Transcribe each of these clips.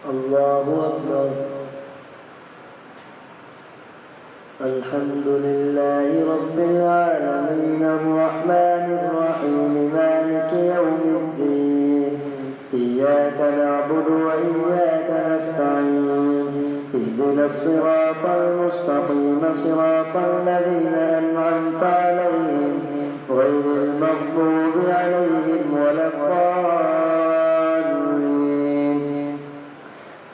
الله أكبر. الحمد لله رب العالمين الرحمن الرحيم مالك يوم الدين. إياك نعبد وإياك نستعين. اهدنا الصراط المستقيم صراط الذين أنعمت عليهم غير المغضوب عليهم ولا الضالين.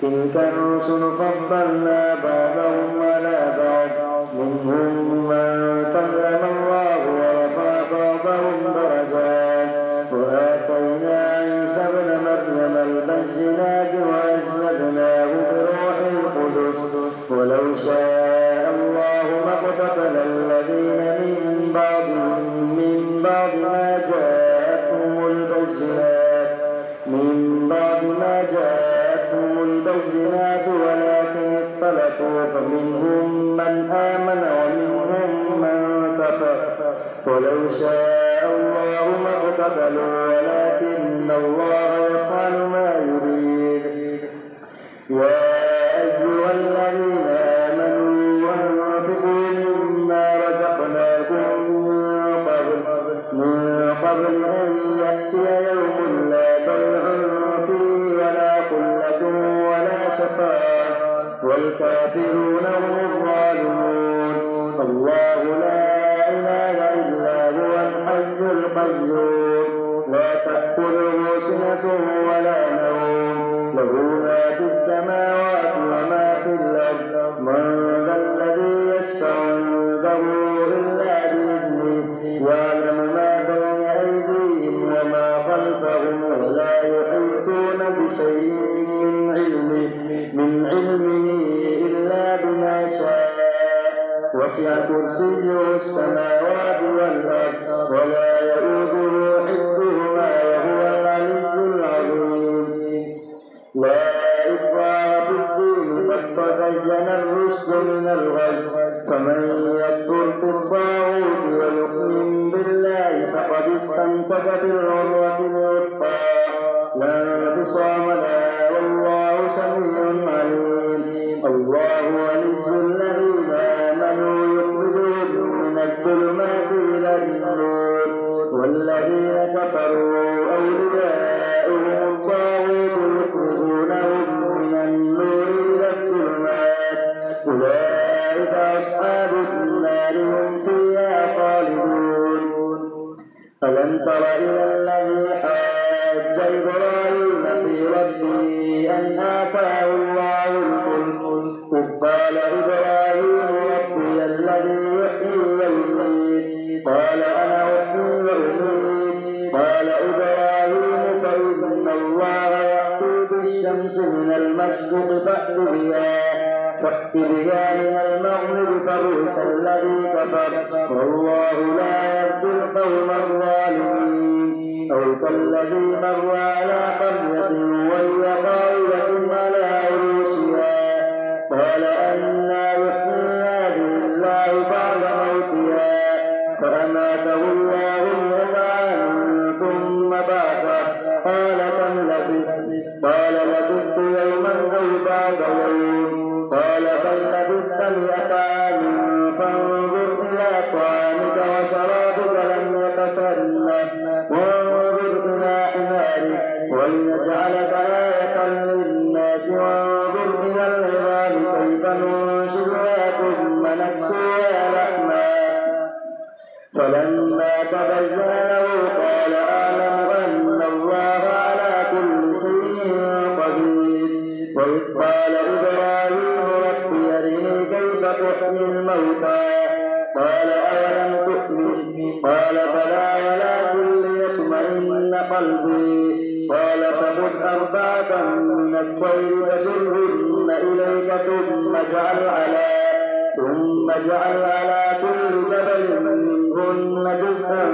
تلك الرسل فضلنا بعضهم على بعض منهم من كلم الله ورفع بعضهم درجات وآتينا عيسى ابن مريم البينات وأيدناه بروح القدس ولو شاء الله ما اقتتل الذين من بعد ما جاءتهم البينات ولكن اختلفوا فمنهم من آمن ومنهم من كفر ولو شاء الله ما اقتتلوا ولكن الله يفعل ما يريد. يا أيها الذين آمنوا أنفقوا مما رزقناكم من قبل أن يأتي يوم لا بيع فيه ولا خلة ولا شفاعة والكافرون هم الظالمون. الله لا إله إلا هو الحي القيوم لا تأخذه سنة ولا نوم له ما في السماوات وما في الأرض. من ذا الذي يشفع عنده إلا بإذنه يعلم ما بين أيديهم وما خلفهم ولا يحيطون بشيء من علمه إلا بما شاء وسع كرسيه السماوات والأرض ولا يؤوده حفظهما وهو العلي العظيم. لا إكراه في الدين قد تبين الرشد من الغي فمن يكفر بالطاغوت ويؤمن بالله فقد استمسك بالعروة الوثقى لا انفصام لها والله سميع عليم. الله ولي الذين آمنوا يخرجهم من الظلمات إلى النور والذين كفروا أولياؤهم الطاغوت يخرجونهم من النور إلى الظلمات أولئك أصحاب النار هم فيها خالدون. ألم تر إلى الذي حاج إبراهيم في ربه أن آتاه الله الملك إذ قال إبراهيم ربي الذي يحيي ويميت قال أنا أحيي وأميت قال إبراهيم فإن الله يأتي بالشمس من المشرق فأت بها من المغرب فبهت الذي كفر والله لا يهدي القوم الظالمين. أو كالذي مر على قرية وهي خاوية على عروشها قال أنى يحيي هذه الله بعد موتها فأماته الله 100 عام ثم بعثه قال كم لبثت قال لبثت يوما أو بعد يوم قال بل لبثت 100 عام فانظر إلى طعامك وشرابك لم يتسنه وانظر إلى حمارك ولنجعلك آية للناس وانظر إلى العظام كيف ننشرها ثم نكسوها لحما فلما تبين له قال أعلم أن الله على كل شيء قدير. وإذ قال إبراهيم رب أرني كيف تحيي الموتى قال أولم تؤمن قال بلى ولكن ليطمئن قلبي قال فخذ 4 من الطير فصرهن إليك ثم اجعل على كل جبل منهن جزءا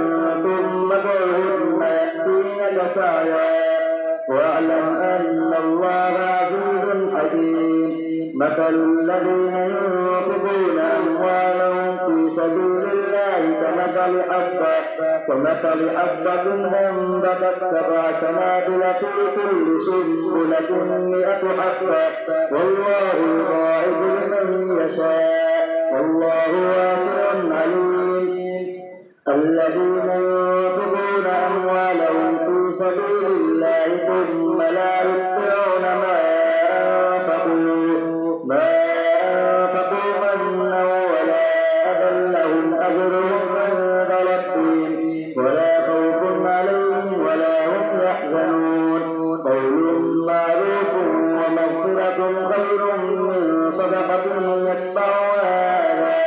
ثم ادعهن يأتينك سعيا واعلم أن الله عزيز حكيم. مثل الذين ينفقون أموالهم في سبيل الله كمثل كمثل حبة أنبتت 7 سنابل في كل سنبلة 100 حبة والله يضاعف لمن يشاء والله واسع عليم. الذين ينفقون أموالهم في سبيل الله ثم لا يتبعون ما أنفقوا منا ولا أذى لهم أجرهم عند ربهم ولا خوف عليهم ولا هم يحزنون. قول معروف ومغفرة خير من صدقة يتبعها أذى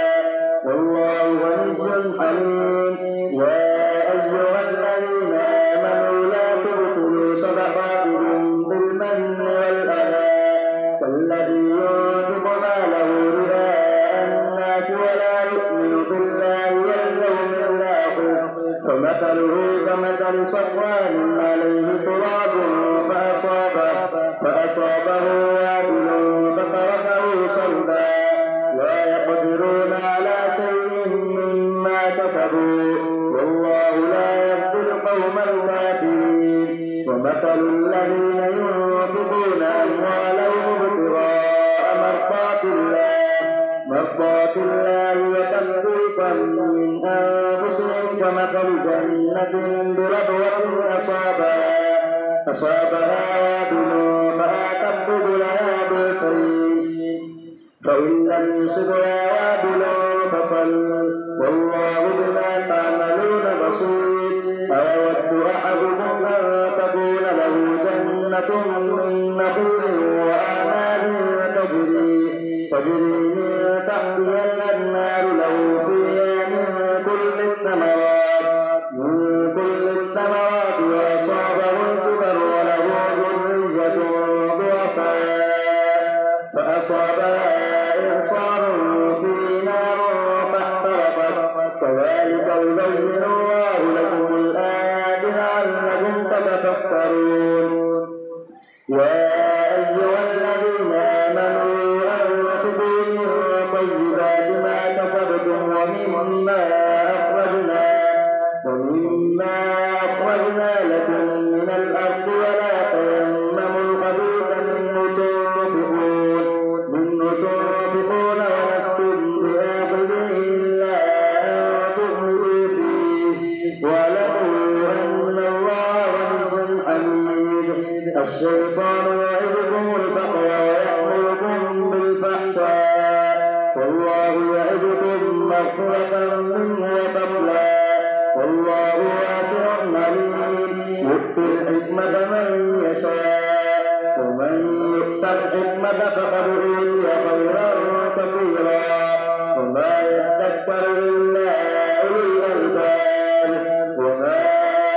والله غني حليم. يا أيها الذين آمنوا لا تبطلوا صدقاتكم بالمن والأذى كالذي ينفق ماله رئاء الناس ولا يؤمن بالله واليوم الآخر فمثله كمثل صفوان عليه تراب فأصابه وابل فتركه صلبا لا يقدرون على شيء مما كسبوا والله لا يهدي القوم الكافرين. ومثل الذين ينفقون أموالهم ابتغاء مرضات الله وتثبيتا من أنفسهم كمثل جنة بربوة أصابها وابل فآتت أكلها ضعفين فإن لم يصبها وابل فطل والله بما تعملون بصير. أيود أحدكم أن تكون له جنة من نخيل وأعناب تجري من تحتها الأنهار له فيها من كل الثمرات وأصابه الكبر وله ذرية ضعفاء فأصابها إعصار فيه نار فاحترقت كذلك يبين الله لكم الآيات لعلكم تتفكرون. يا أيها الذين آمنوا أنفقوا من طيبات ما كسبتم ومما أخرجنا لكم من الأرض ولا تيمموا الخبيث منه تنفقون ولستم بآخذه إلا أن تغمضوا فيه واعلموا أن الله غني حميد. الشيطان يعدكم الفقر ويأمركم بالفحشاء والله يعدكم مغفرة منه وفضلا والله واسع عليم. يؤتي الحكمة من يشاء ومن يؤت الحكمة فقد أوتي خيرا كثيرا وما يذكر إلا أولي الألباب. وما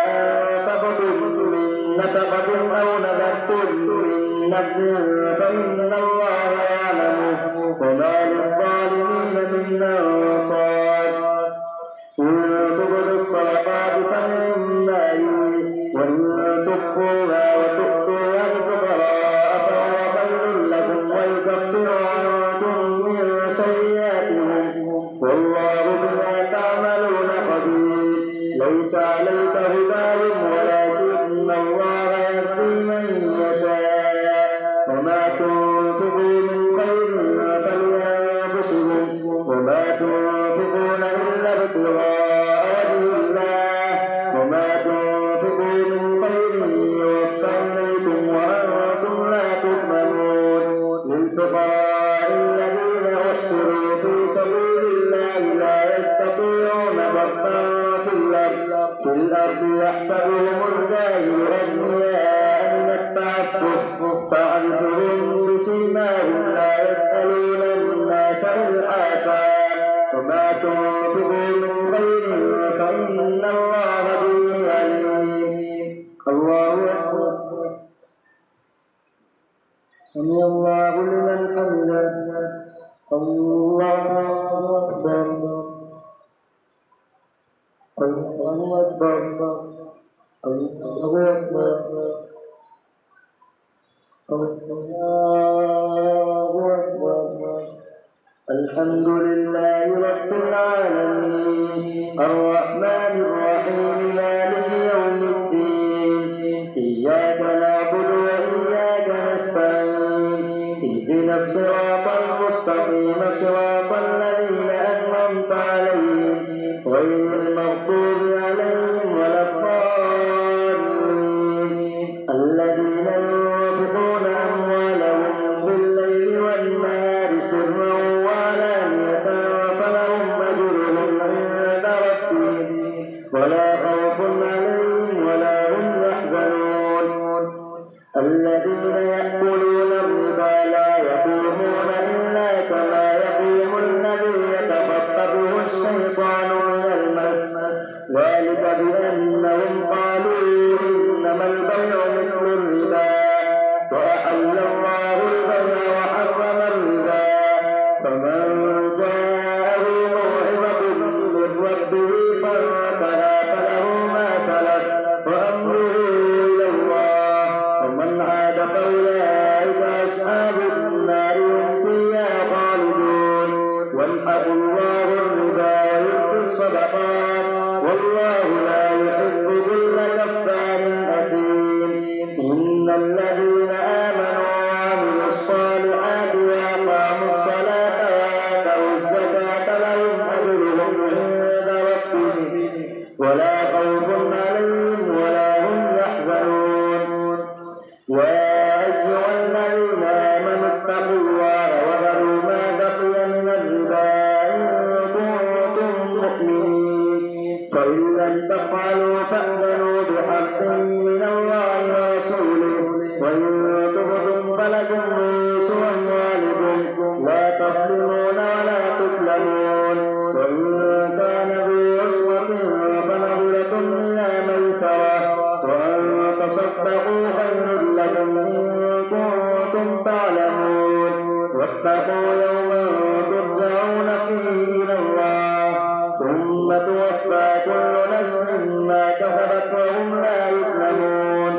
أنفقتم من نفقة أو نذرتم من نذر فإن الله يعلمه وما للظالمين من أنصار. إن تبدوا الصدقات فإنما وإن تخفوها وتؤتوها الفقراء فهو خير لكم ويكفر عنكم من سيئاتهم والله بما تعملون خبير. ليس عليك هداهم ولكن الله يهدي من يشاء وما تنفقوا من خير فلأنفسكم وما تنفقون إلا ابتغاء وجه الله وما تنفقوا من خير يوفى إليكم وأنتم لا تظلمون. للفقراء الذين أحصروا في سبيل الله لا يستطيعون ضربا في الأرض يحسبهم الجاهل أغنياء من التعفف تعرفهم بسيماهم لا يسألون الناس إلحافا وما تنفقوا من خير فإن الله به عليم. الله أكبر. سمع الله لمن حمده. الله أكبر. الله أكبر. الله أكبر. الله أكبر. الحمد لله رب العالمين الرحمن الرحيم مالك يوم الدين إياك نعبد وإياك نستعين اهدنا الصراط المستقيم صراط الذين أنعمت عليهم غير المغضوب عليهم ولا الضالين الذين ينفقون أموالهم بالليل والنهار سرا وعلانية فلهم أجرهم عند ربهم ولا خوف عليهم ولا هم يحزنون الذين يأكلون الربا لا يقومون إلا كما يقوم الذي يتخبطه الشيطان من المس ذلك بأنهم قالوا إنما البيع مثل الربا وأحل الله البيع وحرم الربا فمن جاءه موعظة من ربه فانتهى فله ما سلف وأمره إلى الله ومن عاد فأولئك أصحاب النار هم فيها خالدون ويمحق الله الربا ويؤتي الصدقات والله لا يحب كل كفار أثيم إن الذين آمنوا وعملوا الصالحات وأقاموا الصلاة وآتوا الزكاة لهم أجرهم عند ربهم ولا خوف عليهم ولا هم يحزنون يا أيها الذين آمنوا اتقوا الله وذروا ما بقي من الربا إن كنتم مؤمنين فإن لم تفعلوا فأذنوا بحق من الله ورسوله وإن تبتم فلكم رؤوس أموالكم لا تظلمون ولا تظلمون وإن كان ذو عسرة فنظرة إلى ميسرة وأن تصدقوا خير لكم إن كنتم تعلمون واتقوا يوما ترجعون فيه إلى الله ثم توفى كل نفس ما كسبت وهم لا يظلمون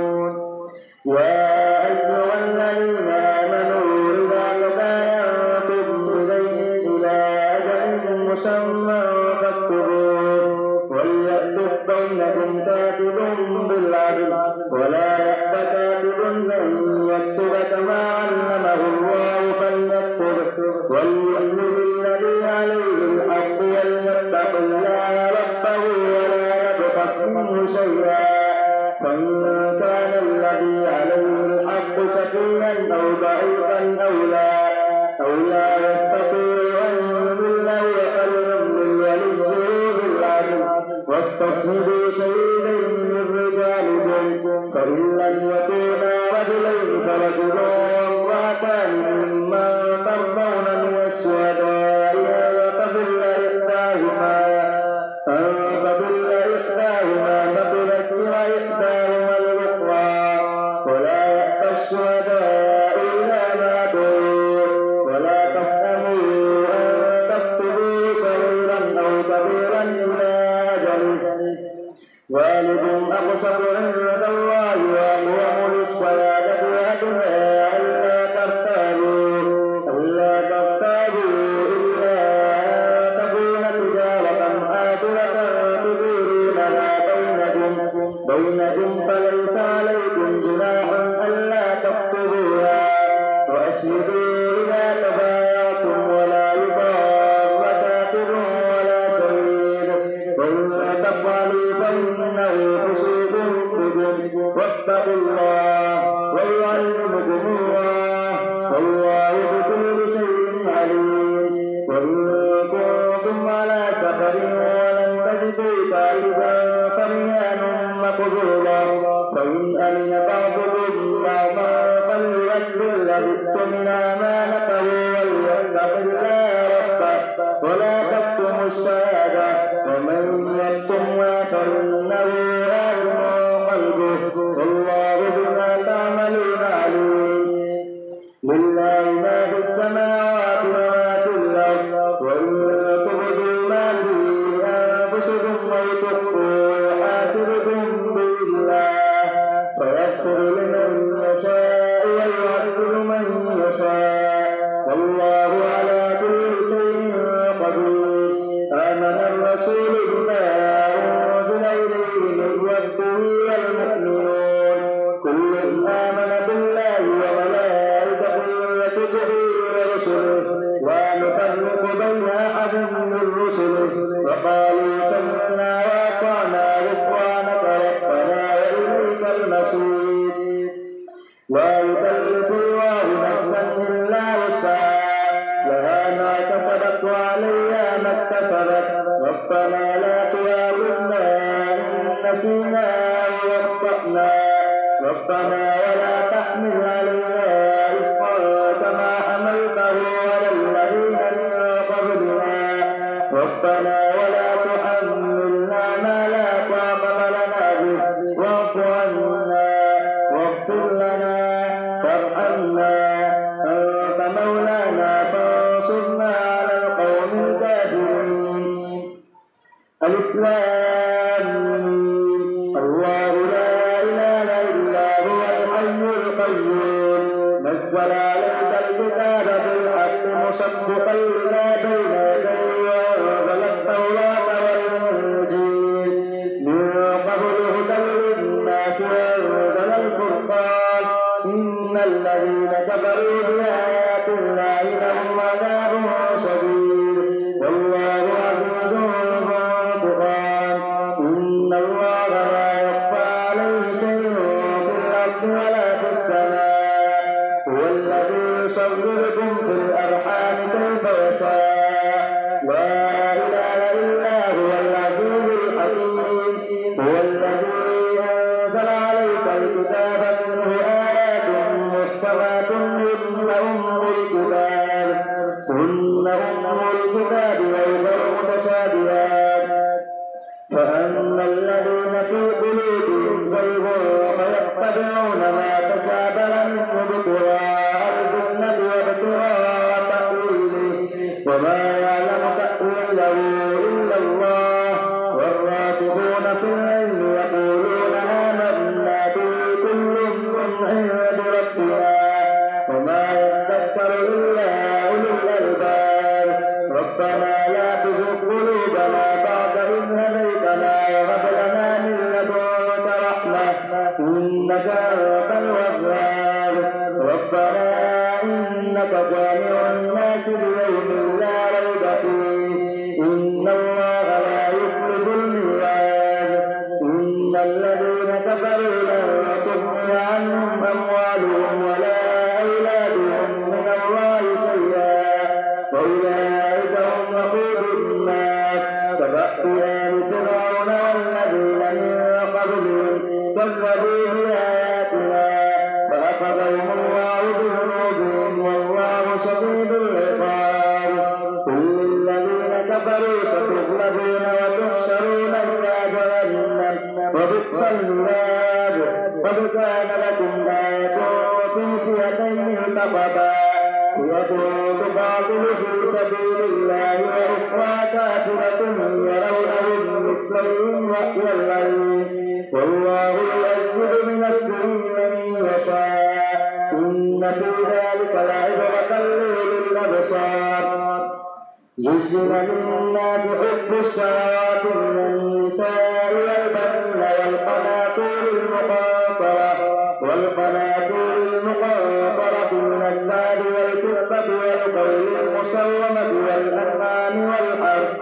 يا أيها الذين آمنوا إذا تداينتم بدين إلى أجل مسمى فاكتبوه وليأتوا بينكم كاتب بالعدل ولا يأب كاتب أن يكتب كما علمه الله فليكتب وليؤمن الذي عليه الحق وليتق الله ربه ولا يبخس منه شيئا فإن كان الذي عليه الحق سفيها أو ضعيفا أو لا يستطيع أن يضله فليملل وليه بالعدل واستشهدوا شهيدين من رجالكم فإن لم يكونا رجلين فرجل وامرأتان ممن ترضون من الشهداء أن تضل إحداهما فتذكر إحداهما الأخرى ولا يأبى الشهداء إلا ما دعوا ولا تسأموا أن تكتبوا صغيرا أو كبيرا إلى أجله ذلكم أقسط عند الله وأقوم للصلاة وأدنى ألا ترتابوا إلا أن تكون تجارة حاضرة تديرونها بينكم فليس عليكم جناح ألا تكتبوها وأشهدوا إذا تبايعتم ولا يضار كاتب ولا شهيد وإن تفعلوا فإنه فسوق بكم واتقوا الله ويعلمكم الله والله بكل شيء عليم وإن كنتم على سفر ولم تجدوا كاتبا فرهان مقبولا فإن أمن بعضكم بعضا فليؤد الذي اؤتمن أمانته وليتق الله ربه ولا تكتموا الشهادة ومن يكتمها فإنه آثم قلبه والله بما تعملون عليم لله ما في السماوات وما في الأرض وإن تبدوا ما في أنفسكم أو تخفوه يحاسبكم به الله فيغفر لمن يشاء ويعذب من يشاء والله على كل شيء لا يكلف الله نفسا إلا وسعها لها ما كسبت وعليها ما اكتسبت ربنا لا تؤاخذنا إن نسينا وأخطأنا ربنا ولا تحمل علينا إصرا كما حملته على الذين من قبلنا ربنا ولا تحملنا ما لا طاقة لنا به واعف عنا واغفر لنا وارحمنا أنت مولانا فانصرنا على القوم الكافرين. ألف لام الله لا إله إلا هو الحي القيوم نزل عليك الكتاب بالحق مصدقا لما بين يديه وأنزل التوراة والإنجيل من قبل هدى للناس وأنزل الفرقان إن الذين كفروا بآيات الله لهم عذاب شديد والله عزيز ذو انتقام. إن الله لا يخفى عليه شيء في الأرض ولا في السماء هو الذي يصوركم في الأرحام كيف يشاء لا إله إلا هو العزيز الحكيم. هو الذي أنزل عليك الكتاب منه آيات محكمات هن أم الكتاب وأخر متشابهات فأما الذين في قلوبهم زيغ فيتبعون ما تشابه منه ابتغاء الفتنة وابتغاء تأويله وما يعلم تأويله إلا الله والراسخون في العلم يقولون آمنا به كل من عند ربنا وما يذكر إلا أولو الألباب. ربنا لا تزغ قلوبنا بعد إذ هديتنا وهب لنا من لدنك رحمة إنك أنت الوهاب. ربنا إنك جامع الناس ليوم لا ريب فيه إن الله لا يخلف الميعاد. إن الذين كفروا لن تغني عنهم أموالهم ولا أولادهم من الله شيئا وأولئك هم وقود النار. كدأب آل فرعون والذين من قبلهم كذبوا بآياتنا فأخذهم الله بذنوبهم والله شديد العقاب. قل للذين كفروا ستغلبون وتحشرون إلى جهنم وبئس المهاد. قد كان لكم آية في فئتين التقتا فئة تقاتل في سبيل الله وأخرى كافرة يرونهم مثلهم رأي العين والله يؤيد بنصره من يشاء إن في ذلك لعبرة لأولي الأبصار. زين للناس حب الشهوات من النساء والبنين والقناطير المقنطرة من الذهب والفضة والخيل المسومة والأنعام والحرث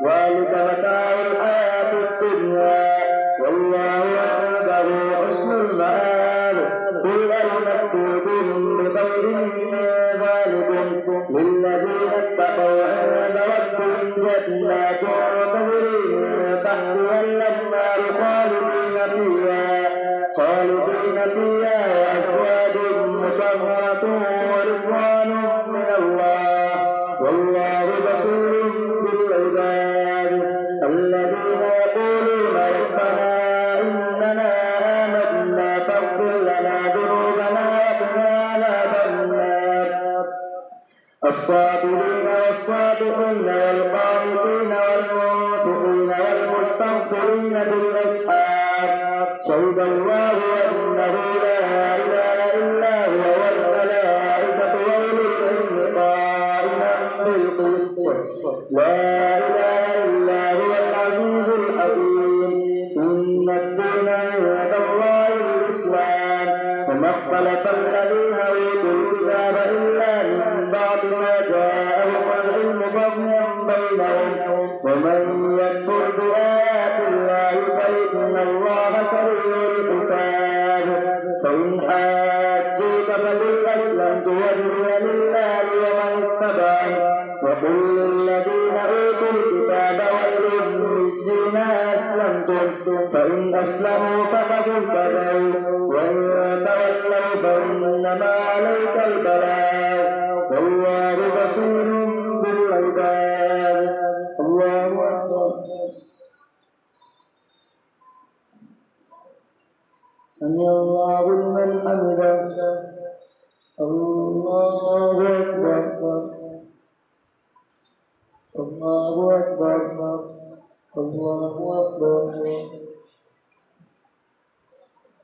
ذلك متاع الحياة الدنيا والله عنده حسن المآب. قل أنبئكم بخير من ذلكم للذين اتقوا عند ربهم جنات تجري من تحتها الأنهار خالدين فيها وأزواج مطهرة ورضوان من الله والله بصير بالعباد. الذين يقولون ربنا إننا آمنا فاغفر لنا ذنوبنا وقنا عذاب النار. الصابرين والصادقين والقانتين والمنفقين والمستغفرين بالأسحار شهد الله أنه لا إله إلا هو والملائكة وأولو العلم قائما بالقسط لا إله إلا هو العزيز الحكيم. إن الدين عند الله الإسلام وما اختلف الذين أوتوا الكتاب إلا من بعد ما جاءهم العلم بغيا بينهم ومن يكفر بآيات الله فإن الله سريع الحساب. فإن حاجوك فإن أسلموا فقد اهتدوا وإن تولوا فإنما عليك البلاغ والله بصير بالعباد. الله أكبر. سمع الله لمن حمده. الله أكبر. الله أكبر. الله أكبر.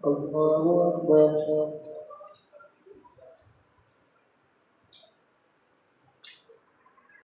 الله أكبر.